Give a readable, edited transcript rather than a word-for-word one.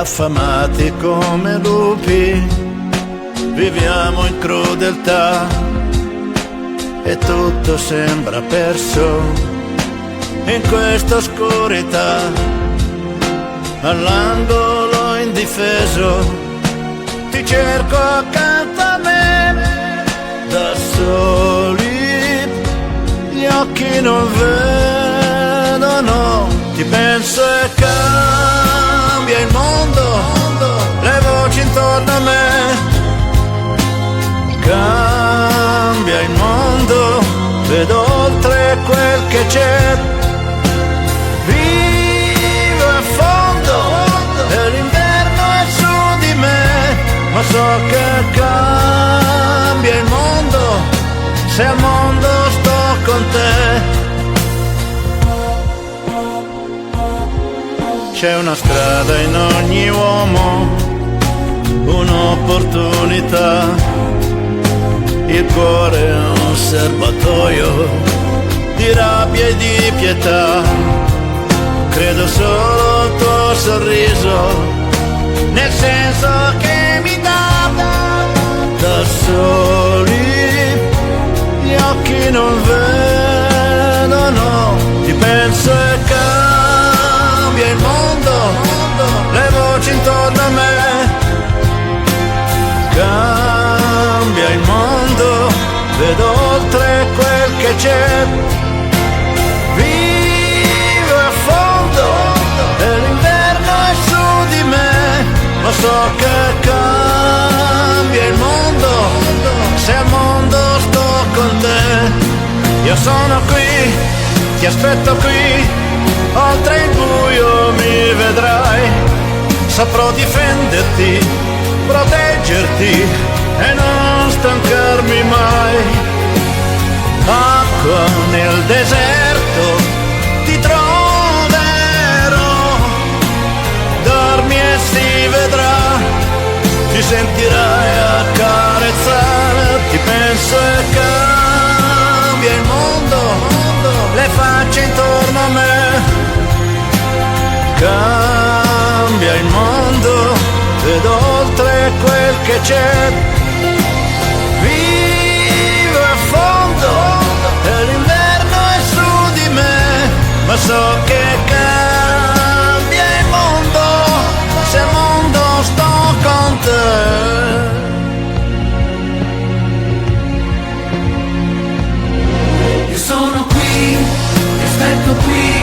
affamati come lupi, viviamo in crudeltà e tutto sembra perso in questa oscurità. All'angolo indifeso ti cerco accanto a me, da soli gli occhi non vedono, ti penso e cambia il mondo, le voci intorno a me, cambia il mondo, vedo oltre quel che c'è, vivo a fondo e l'inverno è su di me, ma so che cambia il mondo se al mondo sto con te. C'è una strada in ogni uomo, un'opportunità, il cuore è un serbatoio di rabbia e di pietà. Credo solo al tuo sorriso, nel senso che mi dà, da soli gli occhi non vedono, ti penso e cambia il mondo, le voci intorno a me, cambia il mondo, vedo oltre quel che c'è, vivo a fondo e l'inverno è su di me, ma so che cambia il mondo se al mondo sto con te. Io sono qui, ti aspetto qui, oltre il buio mi vedrai, saprò difenderti, proteggerti e non stancarmi mai. Acqua nel deserto ti troverò, dormi e si vedrà, ti sentirai accarezzare, ti penso e cambia il mondo, le facce intorno a me, cambia il mondo, vedo oltre quel che c'è, vivo a fondo e l'inverno è su di me, ma so che cambia il mondo se al mondo sto con te. Io sono qui, ti aspetto qui,